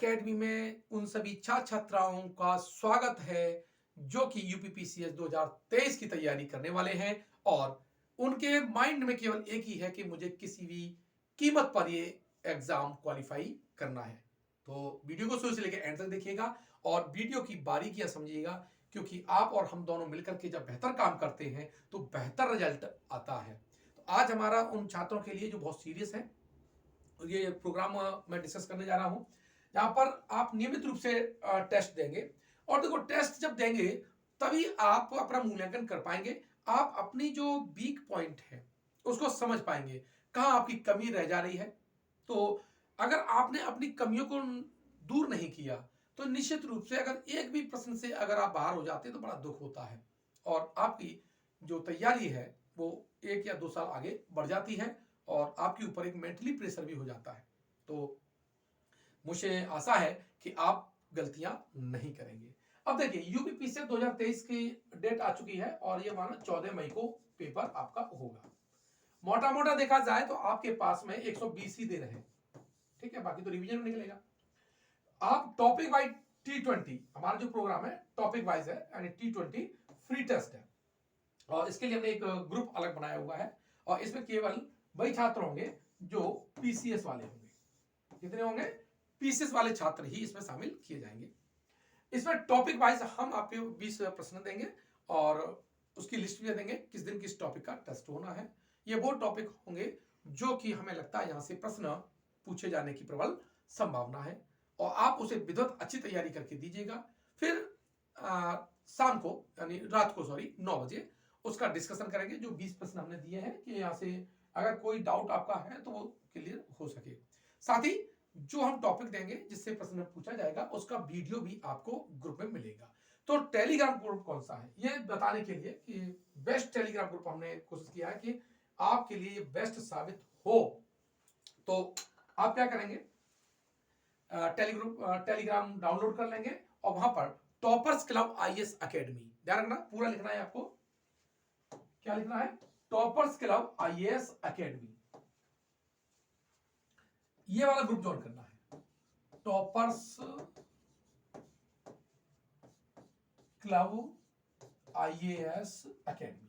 Academy में उन सभी छात्र छात्राओं का स्वागत है जो कि यूपीपीसीएस 2023 की तैयारी करने वाले हैं और उनके माइंड में केवल एक ही है कि मुझे किसी भी कीमत पर ये एग्जाम क्वालिफाई करना है। तो वीडियो को शुरू से लेकर एंड तक देखिएगा और वीडियो की बारीकियां समझिएगा, क्योंकि आप और हम दोनों मिलकर के जब बेहतर काम करते हैं तो बेहतर रिजल्ट आता है। तो आज हमारा उन छात्रों के लिए जो बहुत सीरियस है, ये प्रोग्राम मैं डिस्कस करने जा रहा हूं जहां पर आप नियमित रूप से टेस्ट देंगे। और देखो, टेस्ट जब देंगे तभी आप अपना मूल्यांकन कर पाएंगे। आप अपनी जो वीक पॉइंट है उसको समझ पाएंगे, कहां आपकी कमी रह जा रही है। तो अगर आपने अपनी कमियों को दूर नहीं किया तो निश्चित रूप से अगर एक भी प्रश्न से अगर आप बाहर हो जाते हैं तो बड़ा दुख होता है और आपकी जो तैयारी है वो 1 या 2 साल आगे बढ़ जाती है और आपके ऊपर एक मेंटली प्रेशर भी हो जाता है। तो मुझे आशा है कि आप गलतियां नहीं करेंगे। अब देखिए, यूपीपीसीएस 2023 की डेट आ चुकी है और ये मानो 14 मई को पेपर आपका होगा। मोटा मोटा देखा जाए तो आपके पास में 120 ही दिन है, ठीक है, बाकी तो रिवीजन में निकलेगा। आप टॉपिक वाइज T20, हमारा जो प्रोग्राम है टॉपिक वाइज है, यानी T20 फ्री टेस्ट है और इसके लिए हमने एक ग्रुप अलग बनाया हुआ है और इसमें केवल वही छात्र होंगे जो पीसीएस वाले होंगे। कितने होंगे? पीसीएस वाले छात्र ही इसमें शामिल किए जाएंगे। इसमें टॉपिक वाइज हम आपको 20 प्रश्न देंगे और उसकी लिस्ट भी देंगे किस दिन किस टॉपिक का टेस्ट होना है। ये वो टॉपिक होंगे जो कि हमें लगता है यहां से प्रश्न पूछे जाने की प्रबल संभावना है और आप उसे विधिवत अच्छी तैयारी करके दीजिएगा। फिर शाम को यानी रात को 9 बजे उसका डिस्कशन करेंगे। जो 20 प्रश्न हमने दिए हैं कि यहाँ से अगर कोई डाउट आपका है तो वो क्लियर हो सके। साथ ही जो हम टॉपिक देंगे जिससे प्रश्न पूछा जाएगा उसका वीडियो भी आपको ग्रुप में मिलेगा। तो टेलीग्राम ग्रुप कौन सा है ये बताने के लिए कि बेस्ट टेलीग्राम ग्रुप हमने कोशिश किया है कि आपके लिए ये बेस्ट साबित हो। तो आप क्या करेंगे, टेलीग्राम डाउनलोड कर लेंगे और वहां पर टॉपर्स क्लब आईएएस एकेडमी, ध्यान रखना पूरा लिखना है आपको। क्या लिखना है? टॉपर्स क्लब आईएएस एकेडमी, ये वाला ग्रुप ज्वाइन करना है। टॉपर्स क्लब आईएएस एकेडमी,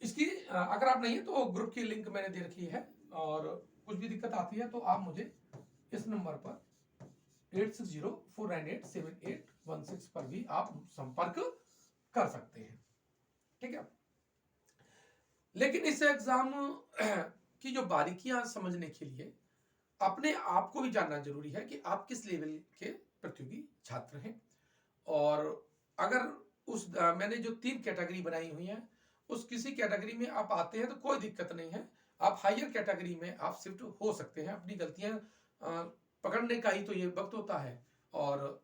इसकी अगर आप नहीं है तो ग्रुप की लिंक मैंने दे रखी है और कुछ भी दिक्कत आती है तो आप मुझे इस नंबर पर 8604987816 पर भी आप संपर्क कर सकते हैं, ठीक है। लेकिन इस एग्जाम की जो बारीकियां समझने के लिए अपने आप को भी जानना जरूरी है कि आप किस लेवल के प्रतियोगी छात्र हैं। और अगर उस मैंने जो 3 कैटेगरी बनाई हुई है उस किसी कैटेगरी में आप आते हैं तो कोई दिक्कत नहीं है, आप हायर कैटेगरी में आप शिफ्ट हो सकते हैं। अपनी गलतियां पकड़ने का ही तो ये वक्त होता है और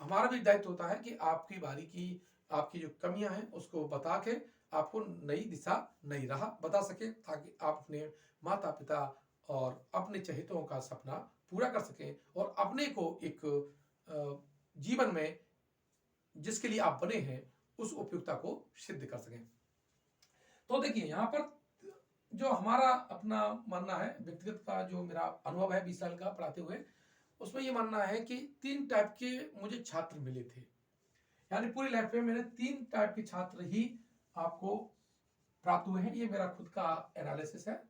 हमारा भी दायित्व होता है कि आपकी बारीकी, आपकी जो कमियां हैं उसको बता के आपको नई दिशा, नई राह बता सके ताकि आप अपने माता पिता और अपने चहेतों का सपना पूरा कर सकें और अपने को एक जीवन में जिसके लिए आप बने हैं उस उपयुक्तता को सिद्ध कर सकें। तो देखिए, यहां पर जो हमारा अपना मानना है, व्यक्तिगत का जो मेरा अनुभव है 20 साल का पढ़ाते हुए, उसमें ये मानना है कि 3 टाइप के मुझे छात्र मिले थे। यानी पूरी लाइफ में मैंने 3 टाइप के छात्र ही आपको प्राप्त हुए हैं। ये मेरा खुद का एनालिसिस है,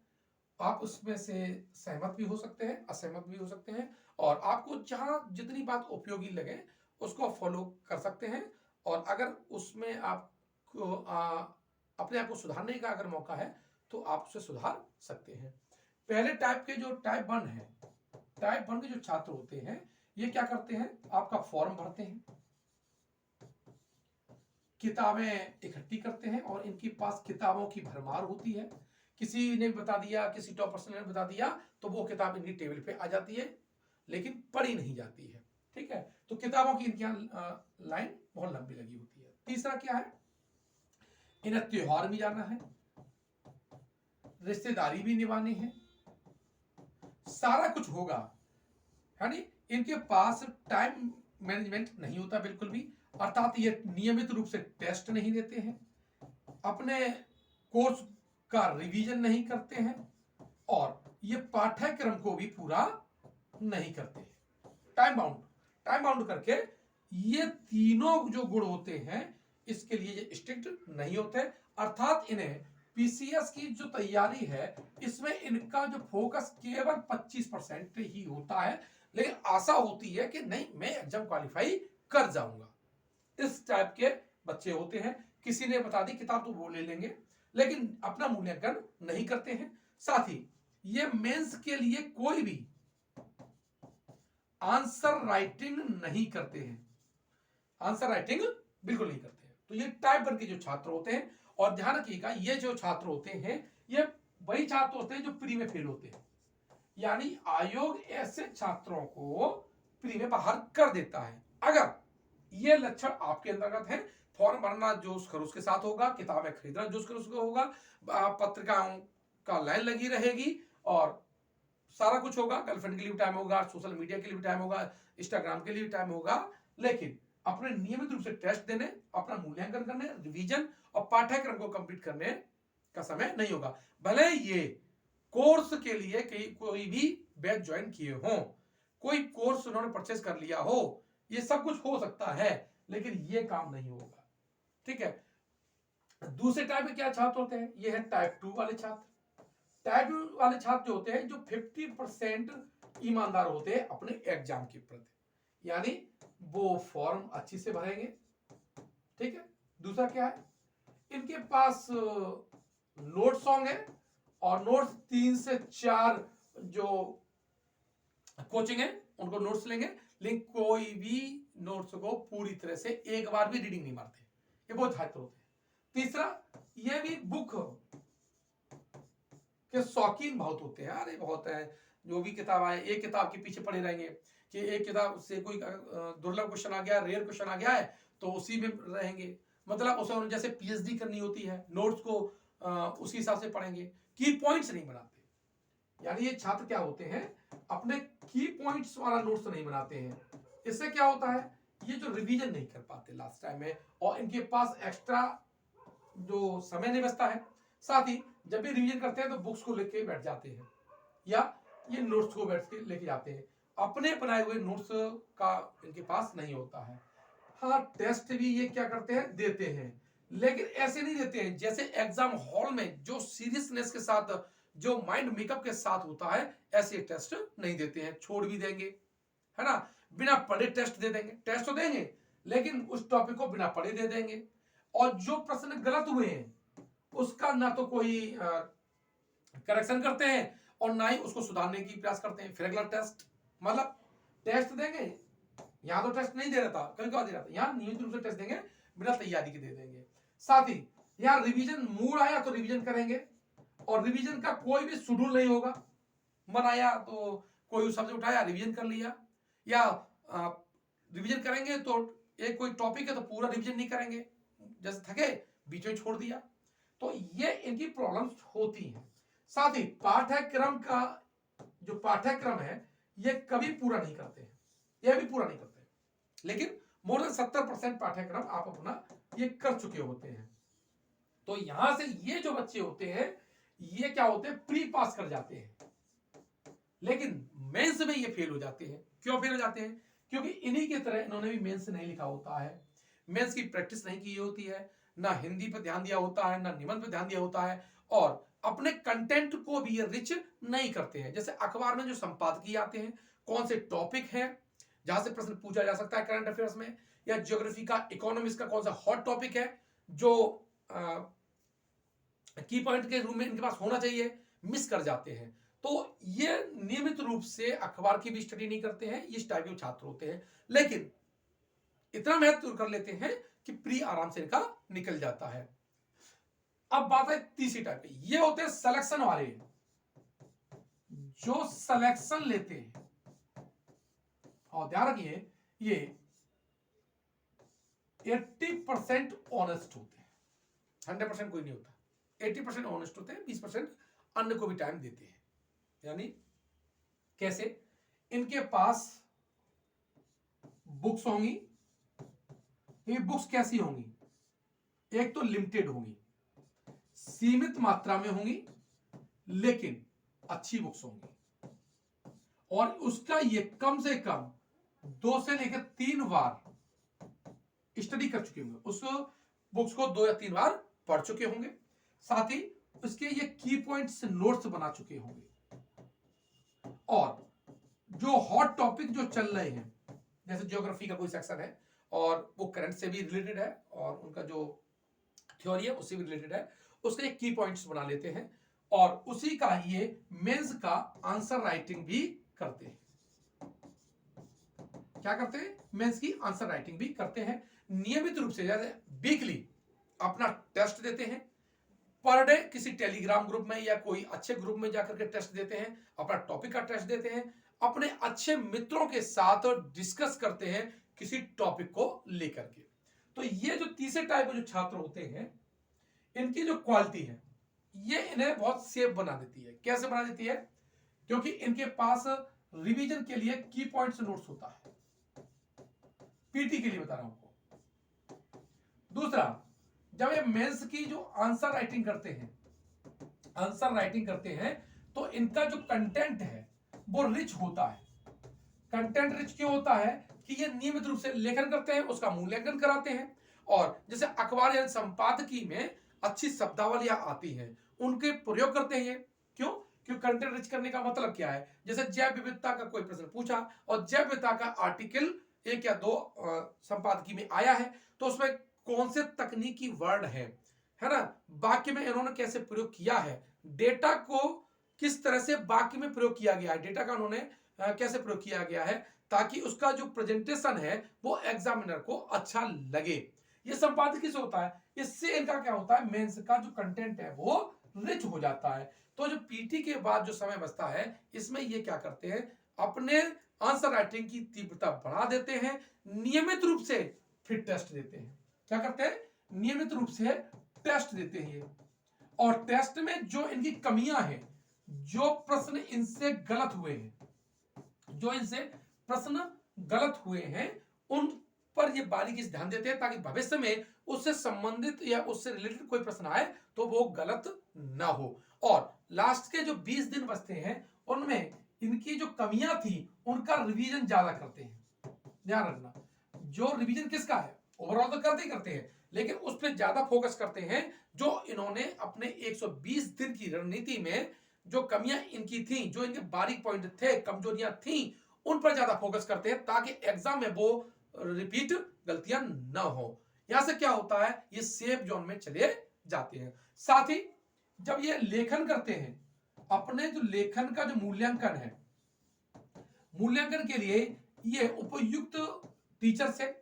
आप उसमें से सहमत भी हो सकते हैं, असहमत भी हो सकते हैं और आपको जहां जितनी बात उपयोगी लगे उसको फॉलो कर सकते हैं। और अगर उसमें आपको अपने आप को सुधारने का अगर मौका है तो आप उसे सुधार सकते हैं। पहले टाइप के जो टाइप 1 है, टाइप 1 के जो छात्र होते हैं ये क्या करते हैं, आपका फॉर्म भरते हैं, किताबें इकट्ठी करते हैं और इनके पास किताबों की भरमार होती है। किसी ने बता दिया, किसी टॉप पर्सन ने बता दिया तो वो किताब इनकी टेबल पे आ जाती है लेकिन पढ़ी नहीं जाती है, ठीक है। तो किताबों की इनकी लाइन बहुत लंबी लगी होती है। तीसरा क्या है, इन्हें त्योहार भी जाना है, रिश्तेदारी भी निभानी है, सारा कुछ होगा, यानी इनके पास टाइम मैनेजमेंट नहीं होता बिल्कुल भी, अर्थात ये नियमित रूप से टेस्ट नहीं देते हैं, अपने कोर्स का रिवीजन नहीं करते हैं और ये पाठ्यक्रम को भी पूरा नहीं करते। टाइम बाउंड करके ये तीनों जो गुण होते हैं इसके लिए ये स्ट्रिक्ट नहीं होते, अर्थात इन्हें पीसीएस की जो तैयारी है इसमें इनका जो फोकस केवल 25% ही होता है, लेकिन आशा होती है कि नहीं मैं एग्जाम क्वालिफाई कर जाऊंगा। इस टाइप के बच्चे होते हैं। किसी ने बता दी किताब तो वो ले लेंगे, लेकिन अपना मूल्यांकन नहीं करते हैं। साथ ही ये मेंस के लिए कोई भी आंसर राइटिंग नहीं करते हैं, आंसर राइटिंग बिल्कुल नहीं करते हैं। तो ये टाइप वन के जो छात्र होते हैं, और ध्यान रखिएगा ये जो छात्र होते हैं ये वही छात्र होते हैं जो प्री में फेल होते हैं, यानी आयोग ऐसे छात्रों को प्री में बाहर कर देता है। अगर ये लक्षण आपके अंतर्गत है, फॉर्म भरना जोश खरोश के साथ होगा, किताबें खरीदना जोश खरोश का होगा, पत्रिकाओं का लाइन लगी रहेगी और सारा कुछ होगा, गर्लफ्रेंड के लिए भी टाइम होगा, सोशल मीडिया के लिए भी टाइम होगा, इंस्टाग्राम के लिए भी टाइम होगा, लेकिन अपने नियमित रूप से टेस्ट देने, अपना मूल्यांकन करने, रिवीजन और पाठ्यक्रम को कंप्लीट करने का समय नहीं होगा। भले ये कोर्स के लिए कोई भी बैच ज्वाइन किए हो, कोई कोर्स उन्होंने परचेस कर लिया हो, ये सब कुछ हो सकता है, लेकिन ये काम नहीं होगा। ठीक है। दूसरे टाइप में क्या छात्र होते हैं, ये है टाइप 2 वाले छात्र। टाइप 2 वाले छात्र जो होते हैं जो 50% ईमानदार होते हैं अपने एग्जाम के प्रति, यानी वो फॉर्म अच्छी से भरेंगे। ठीक है। दूसरा क्या है, इनके पास नोट सॉन्ग है और नोट्स 3 से 4 जो कोचिंग है उनको नोट्स लेंगे, लेकिन कोई भी नोट्स को पूरी तरह से एक बार भी रीडिंग नहीं मारते, ये बहुत छात्र होते हैं। तीसरा, ये भी बुक के शौकीन बहुत होते हैं, अरे बहुत है, जो भी किताब आए एक किताब के पीछे पड़े रहेंगे कि एक किताब से कोई दुर्लभ क्वेश्चन आ गया, रेयर क्वेश्चन आ गया है तो उसी में रहेंगे, मतलब उसे जैसे पीएचडी करनी होती है, नोट्स को उसी हिसाब से पढ़ेंगे, की पॉइंट्स नहीं बनाते। यानी ये छात्र क्या होते हैं, अपने की पॉइंट्स वाला नोट्स नहीं बनाते हैं। इससे क्या होता है, ये जो रिवीजन नहीं कर पाते लास्ट टाइम में, और इनके पास एक्स्ट्रा जो समय नहीं बचता है। साथ ही जब भी रिवीजन करते हैं तो बुक्स को लेके बैठ जाते हैं या ये नोट्स को बैठ के लेके जाते हैं, अपने बनाए हुए नोट्स का इनके पास नहीं होता है। हाँ, टेस्ट भी ये क्या करते हैं, देते हैं, लेकिन ऐसे नहीं देते हैं जैसे एग्जाम हॉल में जो सीरियसनेस के साथ, जो माइंड मेकअप के साथ होता है, ऐसे टेस्ट नहीं देते हैं, छोड़ भी देंगे, है ना, बिना पढ़े टेस्ट दे देंगे। टेस्ट तो देंगे लेकिन उस टॉपिक को बिना पढ़े दे देंगे, और जो प्रश्न गलत हुए हैं उसका ना तो कोई करेक्शन करते हैं और ना ही उसको सुधारने की प्रयास करते हैं। फिर अगला टेस्ट, मतलब टेस्ट देंगे, यहां तो टेस्ट नहीं दे रहा था, कभी कभी दे रहा था, यहां नियमित रूप से टेस्ट देंगे, बिना तैयारी के दे देंगे। साथ ही यहां रिवीजन, मूड आया तो रिवीजन करेंगे, और रिवीजन का कोई भी शेड्यूल नहीं होगा, मन आया तो कोई शब्द उठाया रिवीजन कर लिया, या रिवीजन करेंगे तो एक कोई टॉपिक है तो पूरा रिवीजन नहीं करेंगे, जैसे थके बीच में छोड़ दिया, तो ये इनकी प्रॉब्लम्स होती हैं। साथ ही पाठ्यक्रम का जो पाठ्यक्रम है ये कभी पूरा नहीं करते हैं, ये भी पूरा नहीं करते हैं, लेकिन मोर देन 70% पाठ्यक्रम आप अपना ये कर चुके होते हैं। तो यहां से ये जो बच्चे होते हैं ये क्या होते हैं, प्री पास कर जाते हैं, लेकिन मेंस में ये फेल हो जाते हैं। क्यों फेल हो जाते हैं, क्योंकि इन्हीं की तरह इन्होंने भी मेंस नहीं लिखा होता है, मेंस की प्रैक्टिस नहीं की होती है, ना हिंदी पर ध्यान दिया होता है, ना निबंध पर ध्यान दिया होता है, और अपने कंटेंट को भी ये रिच नहीं करते हैं। जैसे अखबार में जो संपादकीय आते हैं, कौन से टॉपिक है जहां से प्रश्न पूछा जा सकता है करंट अफेयर्स में, या ज्योग्राफी का, इकोनॉमिक्स का कौन सा हॉट टॉपिक है जो की पॉइंट के रूप में इनके पास होना चाहिए, मिस कर जाते हैं। तो ये नियमित रूप से अखबार की भी स्टडी नहीं करते हैं, इस टाइप के छात्र होते हैं, लेकिन इतना महत्व कर लेते हैं कि प्री आराम से इनका निकल जाता है। अब बात है तीसरी टाइप पे, ये होते हैं सिलेक्शन वाले, जो सिलेक्शन लेते हैं, और ध्यान रखिए ये 80% ऑनेस्ट होते हैं, 100% कोई नहीं होता, 80% ऑनेस्ट होते हैं, 20% अन्य को भी टाइम देते हैं। यानी कैसे, इनके पास बुक्स होंगी, ये बुक्स कैसी होंगी, एक तो लिमिटेड होंगी, सीमित मात्रा में होंगी, लेकिन अच्छी बुक्स होंगी और उसका ये कम से कम 2 से लेकर 3 बार स्टडी कर चुके होंगे, उस बुक्स को 2 या 3 बार पढ़ चुके होंगे, साथ ही उसके ये की पॉइंट्स नोट्स बना चुके होंगे। और जो हॉट टॉपिक जो चल रहे हैं, जैसे ज्योग्राफी का कोई सेक्शन है और वो करंट से भी रिलेटेड है और उनका जो थ्योरी है उससे भी रिलेटेड है, उसके की पॉइंट्स बना लेते हैं और उसी का ये मेंस का आंसर राइटिंग भी करते हैं। क्या करते हैं? मेंस की आंसर राइटिंग भी करते हैं नियमित रूप से, जैसे वीकली अपना टेस्ट देते हैं, पर डे किसी टेलीग्राम ग्रुप में या कोई अच्छे ग्रुप में जाकर के टेस्ट देते हैं, अपना टॉपिक का टेस्ट देते हैं, अपने अच्छे मित्रों के साथ डिस्कस करते हैं किसी टॉपिक को लेकर के। तो ये जो तीसरे टाइप के जो छात्र होते हैं, इनकी जो क्वालिटी है ये इन्हें बहुत सेफ बना देती है। कैसे बना देती है? क्योंकि इनके पास रिवीजन के लिए की पॉइंट्स नोट्स होता है, पीटी के लिए बता रहा हूं आपको। दूसरा, जब ये मेंस की जो आंसर राइटिंग करते हैं तो इनका जो कंटेंट है वो रिच होता है। कंटेंट रिच क्यों होता है? कि ये नियमित रूप से लेखन करते हैं, उसका मूल्यांकन कराते हैं और जैसे अखबार या संपादकीय में अच्छी शब्दावलियां आती हैं, उनके प्रयोग करते हैं। क्यों? क्यों कंटेंट रिच करने का मतलब क्या है? जैसे जैव विविधता का कोई प्रश्न पूछा और जैव विविधता का आर्टिकल 1 या 2 संपादकीय में आया है, तो उसमें कौन से तकनीकी वर्ड है ना, वाक्य में इन्होंने कैसे प्रयोग किया है, डेटा को किस तरह से वाक्य में प्रयोग किया गया है, डेटा का उन्होंने कैसे प्रयोग किया गया है, ताकि उसका जो प्रेजेंटेशन है वो एग्जामिनर को अच्छा लगे। ये संपादकीय से होता है। इससे इनका क्या होता है? मेंस का जो कंटेंट है वो रिच हो जाता है। तो जो पीटी के बाद जो समय बचता है, इसमें ये क्या करते हैं? अपने आंसर राइटिंग की तीव्रता बढ़ा देते हैं, नियमित रूप से फिर टेस्ट देते हैं। क्या करते हैं? नियमित रूप से टेस्ट देते हैं और टेस्ट में जो इनकी कमियां हैं, जो प्रश्न इनसे गलत हुए हैं, उन पर ये बारीकी से ध्यान देते हैं ताकि भविष्य में उससे संबंधित या उससे रिलेटेड कोई प्रश्न आए तो वो गलत ना हो। और लास्ट के जो 20 दिन बचते हैं उनमें इनकी जो कमियां थी उनका रिवीजन ज्यादा करते हैं। ध्यान रखना, जो रिवीजन किसका है, ओवरऑल तो करते ही करते हैं, लेकिन उस पर ज्यादा फोकस करते हैं। जो इन्होंने अपने 120 दिन की रणनीति में जो कमियां इनकी थी, जो इनके बारीक पॉइंट थे, कमजोरियां थी, उन पर ज्यादा फोकस करते हैं ताकि एग्जाम में वो रिपीट गलतियां ना हो। यहां से क्या होता है? ये सेफ जोन में चले जाते हैं। साथ ही जब ये लेखन करते हैं, अपने जो लेखन का जो मूल्यांकन है, मूल्यांकन के लिए ये उपयुक्त टीचर से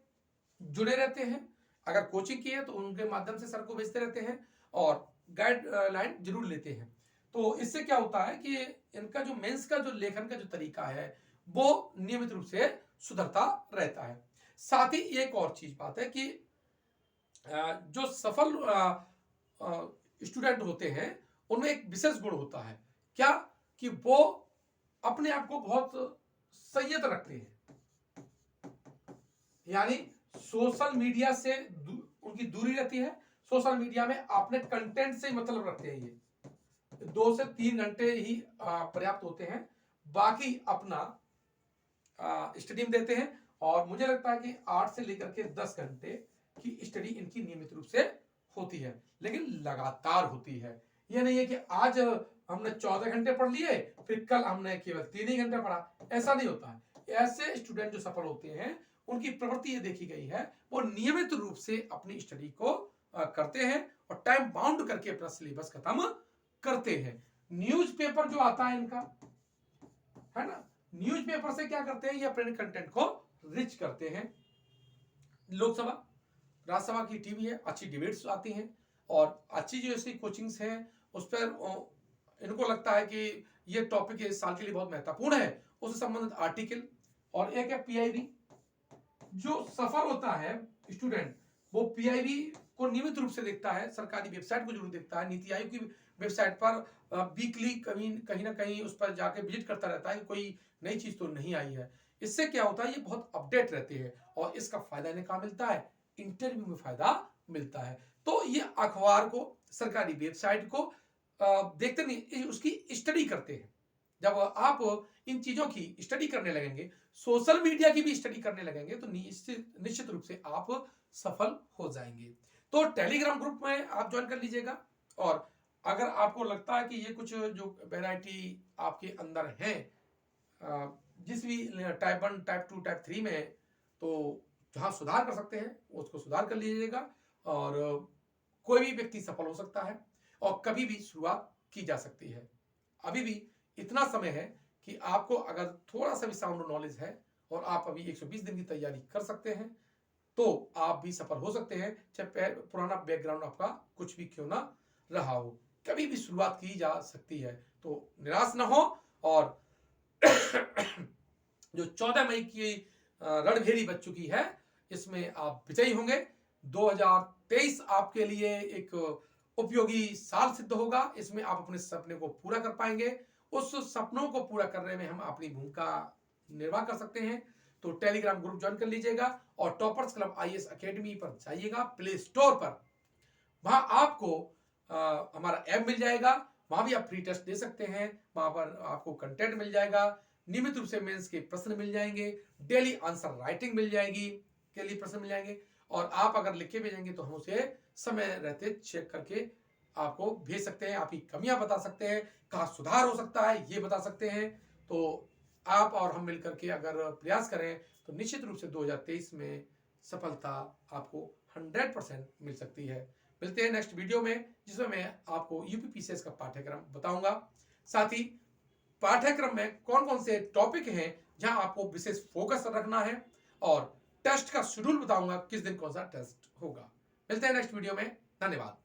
जुड़े रहते हैं। अगर कोचिंग की है तो उनके माध्यम से सर को भेजते रहते हैं और गाइडलाइन जरूर लेते हैं। तो इससे क्या होता है कि इनका जो मेंस का जो लेखन का जो तरीका है वो नियमित रूप से सुधरता रहता है। साथ ही एक और चीज बात है कि जो सफल स्टूडेंट होते हैं उनमें एक विशेष गुण होता है। क्या? कि वो अपने आप को बहुत संयत रखते हैं, यानी सोशल मीडिया से उनकी दूरी रहती है। सोशल मीडिया में अपने कंटेंट से मतलब रखते हैं। ये 2 से 3 घंटे ही पर्याप्त होते हैं, बाकी अपना स्टडी में देते हैं और मुझे लगता है कि 8 से लेकर के 10 घंटे की स्टडी इनकी नियमित रूप से होती है, लेकिन लगातार होती है। यह नहीं है कि आज हमने 14 घंटे पढ़ लिए फिर कल हमने केवल 3 ही घंटे पढ़ा, ऐसा नहीं होता है। ऐसे स्टूडेंट जो सफल होते हैं उनकी प्रवृत्ति ये देखी गई है, वो नियमित रूप से अपनी स्टडी को करते हैं और टाइम बाउंड करके अपना सिलेबस खत्म करते हैं। न्यूज़पेपर जो आता है इनका, है ना, न्यूज़पेपर से क्या करते हैं? ये अपने कंटेंट को रिच करते हैं। लोकसभा, राज्यसभा की टीवी है, अच्छी डिबेट्स आती हैं और अच्छी जो इसकी कोचिंग्स हैं उस पर इनको लगता है कि ये टॉपिक इस साल के लिए बहुत महत्वपूर्ण है, उससे संबंधित आर्टिकल। और एक है पीआईबी। जो सफल होता है स्टूडेंट वो पीआईबी को नियमित रूप से देखता है, सरकारी वेबसाइट को जरूर देखता है, नीति आयोग की वेबसाइट पर वीकली कहीं ना कहीं उस पर जाके विजिट करता रहता है कि कोई नई चीज तो नहीं आई है। इससे क्या होता है? ये बहुत अपडेट रहते हैं और इसका फायदा इन्हें कहां मिलता है? इंटरव्यू में फायदा मिलता है। तो ये अखबार को, सरकारी वेबसाइट को देखते नहीं, उसकी स्टडी करते हैं। जब आप इन चीजों की स्टडी करने लगेंगे, सोशल मीडिया की भी स्टडी करने लगेंगे, तो निश्चित रूप से आप सफल हो जाएंगे। तो टेलीग्राम ग्रुप में आप ज्वाइन कर लीजिएगा। और अगर आपको लगता है कि ये कुछ जो वैरायटी आपके अंदर है जिस भी टाइप 1, टाइप 2, टाइप 3 में, तो जहां सुधार कर सकते हैं उसको सुधार कर लीजिएगा। और कोई भी व्यक्ति सफल हो सकता है और कभी भी शुरुआत की जा सकती है। अभी भी इतना समय है कि आपको अगर थोड़ा सा भी साउंड नॉलेज है और आप अभी 120 दिन की तैयारी कर सकते हैं, तो आप भी सफल हो सकते हैं, चाहे पुराना बैकग्राउंड आपका कुछ भी क्यों ना रहा हो। कभी भी शुरुआत की जा सकती है, तो निराश ना हो। और जो 14 मई की रणभेरी बच चुकी है, इसमें आप विजयी होंगे। 2023 आपके लिए एक उपयोगी साल सिद्ध होगा। इसमें आप अपने सपने को पूरा कर पाएंगे। उस सपनों को पूरा करने में हम अपनी भूमिका निर्वाह कर सकते हैं। तो टेलीग्राम ग्रुप ज्वाइन कर लीजिएगा और टॉपर्स क्लब आईएएस एकेडमी पर जाइएगा, प्ले स्टोर पर। वहां आपको हमारा ऐप मिल जाएगा, वहां भी आप फ्री टेस्ट दे सकते हैं। वहां पर आपको कंटेंट मिल जाएगा, नियमित रूप से मेंस के प्रश्न मिल जाएंगे, डेली आंसर राइटिंग मिल जाएगी, के लिए प्रश्न मिल जाएंगे। और आप अगर लिख के भेजेंगे तो हम उसे समय रहते चेक करके आपको भेज सकते हैं। आपकी कमियां बता सकते हैं, कहाँ सुधार हो सकता है ये बता सकते हैं। तो आप और हम मिलकर के अगर प्रयास करें तो निश्चित रूप से 2023 में सफलता आपको 100% मिल सकती है। मिलते हैं नेक्स्ट वीडियो में, जिसमें मैं आपको यूपीपीसीएस का पाठ्यक्रम बताऊंगा। साथ ही पाठ्यक्रम में कौन कौन से टॉपिक हैं जहां आपको विशेष फोकस रखना है, और टेस्ट का शेड्यूल बताऊंगा किस दिन कौन सा टेस्ट होगा। मिलते हैं नेक्स्ट वीडियो में। धन्यवाद।